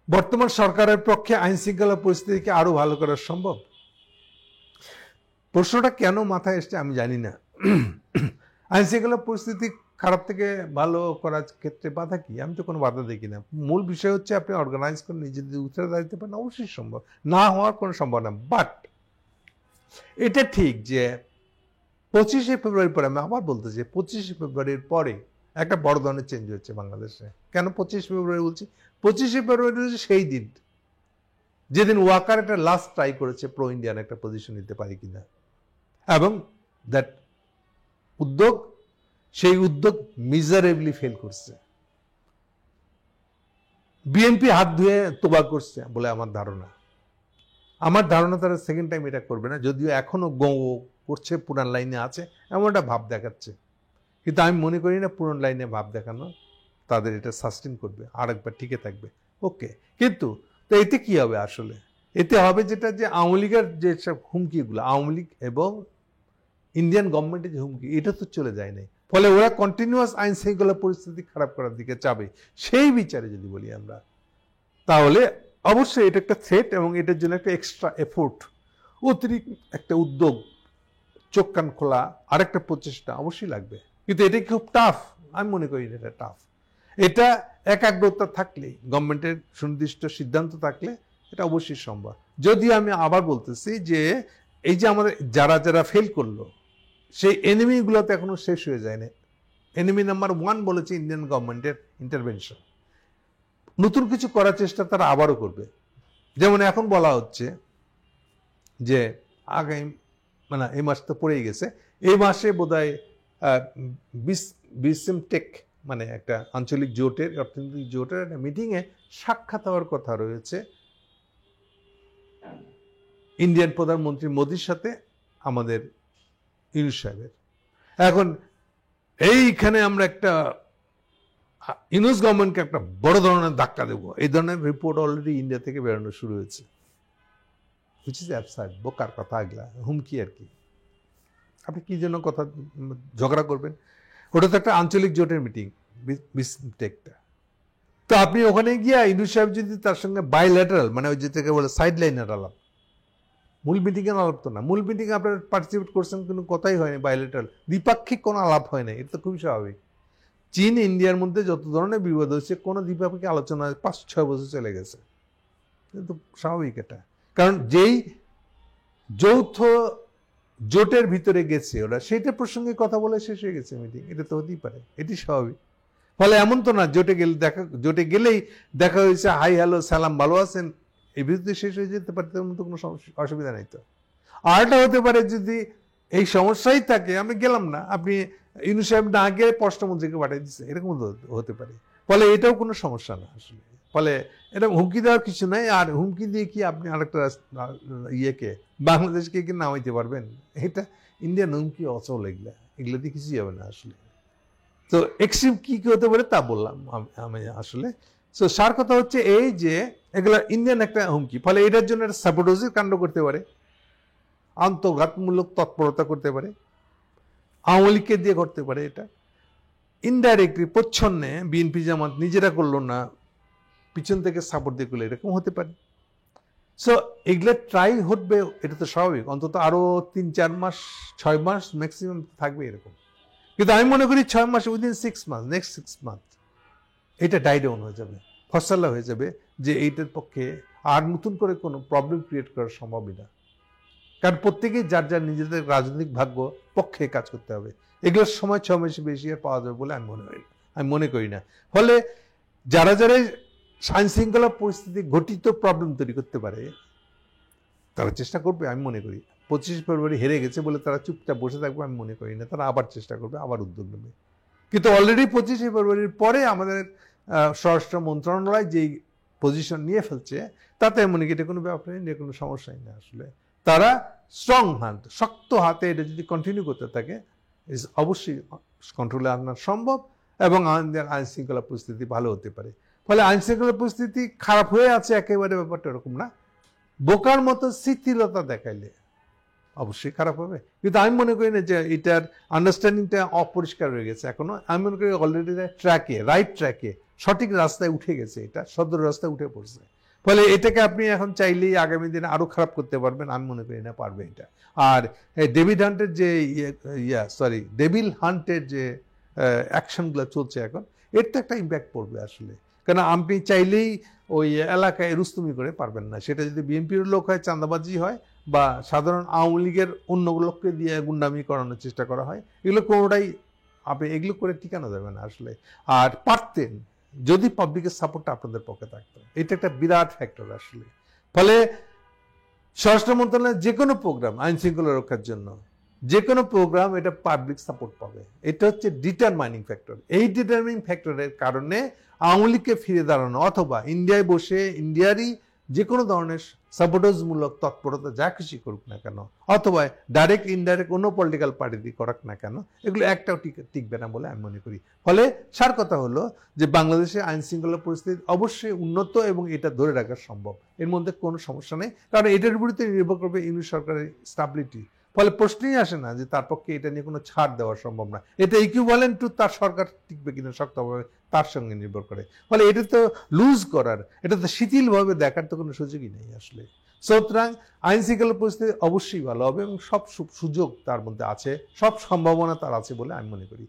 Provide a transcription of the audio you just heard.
বর্তমান সরকারের পক্ষে আইন শৃঙ্খলা পরিস্থিতিকে আরো ভালো করা সম্ভব? প্রশ্নটা কেন মাথায় এসছে আমি জানি না। আইন শৃঙ্খলা পরিস্থিতি খারাপ থেকে ভালো করার ক্ষেত্রে বাধা কি? আমি তো কোনো বাধা দেখি না। মূল বিষয় হচ্ছে আপনি অর্গানাইজ করে নিজেদের উত্তরে দাঁড়াতে পারেন, অবশ্যই সম্ভব, না হওয়ার কোনো সম্ভাবনা। বাট এটা ঠিক যে 25শে ফেব্রুয়ারির পরে, আমি আবার বলতেছি 25শে ফেব্রুয়ারির পরে একটা বড় ধরনের চেঞ্জ হচ্ছে বাংলাদেশে। কেন 25 ফেব্রুয়ারি বলছি? 25শে ফেব্রুয়ারি হচ্ছে সেই দিন যেদিন ওয়াকার একটা লাস্ট ট্রাই করেছে প্রো ইন্ডিয়ান একটা পজিশন নিতে পারি কিনা, এবং দ্যাট উদ্যোগ, সেই উদ্যোগ মিজারেবলি ফেল করছে। বিএনপি হাত ধুয়ে তোবা করছে বলে আমার ধারণা। আমার ধারণা তারা সেকেন্ড টাইম এটা করবে না, যদিও এখনো করছে, পুরান লাইনে আছে, এমন একটা ভাব দেখাচ্ছে। কিন্তু আমি মনে করি না পুরান লাইনে ভাব দেখানো তাদের এটা সাস্টেন করবে, আরেকবার টিকে থাকবে। ওকে, কিন্তু তো এতে কি হবে আসলে? এতে হবে যেটা, যে আওয়ামী লীগের যে সব হুমকিগুলো, আওয়ামী লীগ এবং ইন্ডিয়ান গভর্নমেন্টের যে হুমকি, এটা তো চলে যায় নাই। ফলে ওরা কন্টিনিউয়াস আইন শৃঙ্খলা পরিস্থিতি খারাপ করার দিকে যাবে। সেই বিচারে যদি বলি আমরা, তাহলে অবশ্যই এটা একটা থ্রেট, এবং এটার জন্য একটা এক্সট্রা এফোর্ট, অতিরিক্ত একটা উদ্যোগ, চোখ কান খোলা আরেকটা প্রচেষ্টা অবশ্যই লাগবে। কিন্তু এটা খুব টাফ, আমি মনে করি এটা টাফ। এটা একাগ্রতা থাকলে, গভর্নমেন্টের সুনির্দিষ্ট সিদ্ধান্ত থাকলে এটা অবশ্যই সম্ভব। যদিও আমি আবার বলতেছি যে এই যে আমাদের যারা যারা ফেল করলো, সেই এনিমিগুলো তো এখনো শেষ হয়ে যায়নি। এনিমি নাম্বার 1 বলেছে ইন্ডিয়ান গভর্নমেন্টের ইন্টারভেনশন। নতুন কিছু করার চেষ্টা তারা আবারও করবে। যেমন এখন বলা হচ্ছে যে আগামী, মানে এই মাস তো পড়েই গেছে, এই মাসে বোধহয় বিসিমটেক মানে একটা আঞ্চলিক জোটের, অর্থনৈতিক জোটের একটা মিটিংয়ে সাক্ষাৎ হওয়ার কথা রয়েছে ইন্ডিয়ান প্রধানমন্ত্রী মোদির সাথে আমাদের ইউনূস সাহেবের। এখন এইখানে আমরা একটা ইউনূস গভর্নমেন্টকে একটা বড় ধরনের ধাক্কা দেবো, এই ধরনের রিপোর্ট অলরেডি ইন্ডিয়া থেকে বেরোনো শুরু হয়েছে। হুইচ ইজ অ্যাবসার্ড, বোকার কথা এগুলা, হুমকি আর কি। আপনি কি জন্য কথা ঝগড়া করবেন? ওটা তো একটা আঞ্চলিক জোটের মিটিং, বিসটেকটা। তো আপনি ওখানে গিয়ে ইউনূস সাহেব যদি তার সঙ্গে বাইল্যাটারাল, মানে ওই যেটাকে বলে সাইড লাইনের আলাপ, মূল মিটিংয়ের আলাপ তো না, মূল মিটিংয়ে আপনার পার্টিসিপেট করছেন, কোনো কথাই হয়নি, বাইল্যাটারাল দ্বিপাক্ষিক কোনো আলাপ হয় না, এটা তো খুবই স্বাভাবিক। চীন ইন্ডিয়ার মধ্যে যত ধরনের বিবাদ হয়েছে, কোনো দ্বিপাক্ষিক আলোচনা 5-6 বছর চলে গেছে, কিন্তু স্বাভাবিক এটা। কারণ যেই যৌথ জোটের ভিতরে গেছে ওরা, সেইটা প্রসঙ্গে কথা বলে শেষ হয়ে গেছে মিটিং, এটা তো হতেই পারে, এটি স্বাভাবিক। ফলে এমন তো না জোটে গেলেই দেখা হয়েছে, হাই হ্যালো সালাম, ভালো আছেন, এই বিরুদ্ধে শেষ হয়ে যেতে পারে, তেমন তো কোনো অসুবিধা নেই। তো আরটা হতে পারে যদি এই সমস্যাই থাকে, আমি গেলাম না, আপনি ইউনূস সাহেব না গিয়ে পররাষ্ট্রমন্ত্রীকে পাঠিয়ে দিচ্ছে, এরকম হতে পারে। ফলে এটাও কোনো সমস্যা না আসলে। ফলে এটা হুমকি দেওয়ার কিছু নাই। আর হুমকি দিয়ে কি আপনি আরেকটা ইয়েকে, বাংলাদেশকে কি নামাইতে পারবেন? এটা ইন্ডিয়ান হুমকি অচল, এগুলা দিয়ে কিছুই হবে না আসলে। তো এক্সট্রিম কি হতে পারে তা বললাম আমি আসলে। তো সার কথা হচ্ছে এই যে এগুলা ইন্ডিয়ান একটা হুমকি, ফলে এটার জন্য একটা সাপোর্টোজিভ কাণ্ড করতে পারে, আত্মঘাতমূলক তৎপরতা করতে পারে, আওয়ামী লীগকে দিয়ে করতে পারে। এটা ইনডাইরেক্টলি প্রচ্ছন্নে বিএনপি জামাত নিজেরা করলো না, পিছন থেকে সাপোর্ট দিয়ে করলো, এরকম হতে পারে। সো এগুলা ট্রাই হটবে, এটা তো স্বাভাবিক। অন্তত আরো 3-4 মাস, 6 মাস ম্যাক্সিমাম থাকবে এরকম। কিন্তু আমি মনে করি 6 মাস, উইদিন 6 মাস, নেক্সট 6 মান্থ এটা ডাই ডাউন হয়ে যাবে, ফসলা হয়ে যাবে, যে এইটার পক্ষে আর নতুন করে কোনো প্রবলেম ক্রিয়েট করা সম্ভবই না। কারণ প্রত্যেকেই যার যার নিজেদের রাজনৈতিক ভাগ্য পক্ষে কাজ করতে হবে। এগুলোর সময় 6 মাসে বেশি আর পাওয়া যাবে বলে আমি মনে করি না। ফলে যারা যারা আইন শৃঙ্খলা পরিস্থিতি ঘটিত প্রবলেম তৈরি করতে পারে, তারা চেষ্টা করবে, আমি মনে করি। 25 ফেব্রুয়ারি হেরে গেছে বলে তারা চুপচাপ বসে থাকবে আমি মনে করি না। তারা আবার চেষ্টা করবে, আবার উদ্যোগ নেবে। কিন্তু অলরেডি 25 ফেব্রুয়ারির পরে আমাদের স্বরাষ্ট্র মন্ত্রণালয় যেই পজিশন নিয়ে ফেলছে, তাতে মনে করি এটা কোনো ব্যাপার নেই, কোনো সমস্যাই না আসলে। তারা স্ট্রং হ্যান্ড, শক্ত হাতে এটা যদি কন্টিনিউ করতে থাকে, অবশ্যই কন্ট্রোলে আনা সম্ভব, এবং আমাদের আইন শৃঙ্খলা পরিস্থিতি ভালো হতে পারে। ফলে আইন শৃঙ্খলা পরিস্থিতি খারাপ হয়ে আছে একেবারে, ব্যাপারটা এরকম না। বোকার মতো শিথিলতা দেখাইলে অবশ্যই খারাপ হবে। কিন্তু আমি মনে করি না যে এটার আন্ডারস্ট্যান্ডিংটা অপরিষ্কার হয়ে গেছে এখনো। আমি মনে করি অলরেডি ট্র্যাকে, রাইট ট্র্যাকে, সঠিক রাস্তায় উঠে গেছে, এটা সদর রাস্তায় উঠে পড়ছে। ফলে এটাকে আপনি এখন চাইলেই আগামী দিনে আরো খারাপ করতে পারবেন, আমি মনে করি না পারবে এটা। আর ডেভিড হান্টের যে ডেভিল হান্টের যে অ্যাকশনগুলো চলছে এখন, এর তো একটা ইম্প্যাক্ট পড়বে আসলে। কেন আপনি চাইলেই ওই এলাকায় রুস্তুমি করে পারবেন না, সেটা যদি বিএনপির লোক হয়, চাঁদাবাজি হয়, বা সাধারণ আওয়ামী লীগের অন্য লোককে দিয়ে গুন্ডামি করানোর চেষ্টা করা হয়, এগুলো কোনোটাই আপনি এগুলো করে টিকানো যাবে না আসলে। আর পারতেন যদি পাবলিকের সাপোর্টটা আপনাদের পক্ষে থাকতো, এটা একটা বিরাট ফ্যাক্টর আসলে। ফলে স্বরাষ্ট্র মন্ত্রণালয়ের যে কোনো প্রোগ্রাম আইন শৃঙ্খলা রক্ষার জন্য, যে কোনো প্রোগ্রাম, এটা পাবলিক সাপোর্ট পাবে, এটা হচ্ছে ডিটারমাইনিং ফ্যাক্টর। এই ডিটারমাইনিং ফ্যাক্টরের কারণে আওয়ামী লীগকে ফিরে দাঁড়ানো, অথবা ইন্ডিয়ায় বসে ইন্ডিয়ারই যে কোনো ধরনের সাপোর্টার্সমূলক তৎপরতা যা খুশি করুক না কেন, অথবা ডাইরেক্ট ইনডাইরেক্ট কোনো পলিটিক্যাল পার্টি দিয়ে করাক না কেন, এগুলো একটাও টিকবে না বলে আমি মনে করি। ফলে সার কথা হলো যে বাংলাদেশে আইন শৃঙ্খলা পরিস্থিতি অবশ্যই উন্নত এবং এটা ধরে রাখা সম্ভব, এর মধ্যে কোনো সমস্যা নেই। কারণ এটার বিরুদ্ধে নির্ভর করবে ইউনিট সরকারের স্টাবিলিটি। ফলে প্রশ্নই আসে না যে তার পক্ষে এটা নিয়ে কোনো ছাড় দেওয়া সম্ভব না। এটা ইকুইভ্যালেন্ট টু তার সরকার টিকবে কিনা শক্তভাবে তার সঙ্গে নির্ভর করে। ফলে এটা তো লুজ করার, এটা তো শিথিলভাবে দেখার তো কোনো সুযোগই নেই আসলে। সুতরাং আইন শৃঙ্খলা পরিস্থিতি অবশ্যই ভালো হবে এবং সব সুযোগ তার মধ্যে আছে, সব সম্ভাবনা তার আছে বলে আমি মনে করি।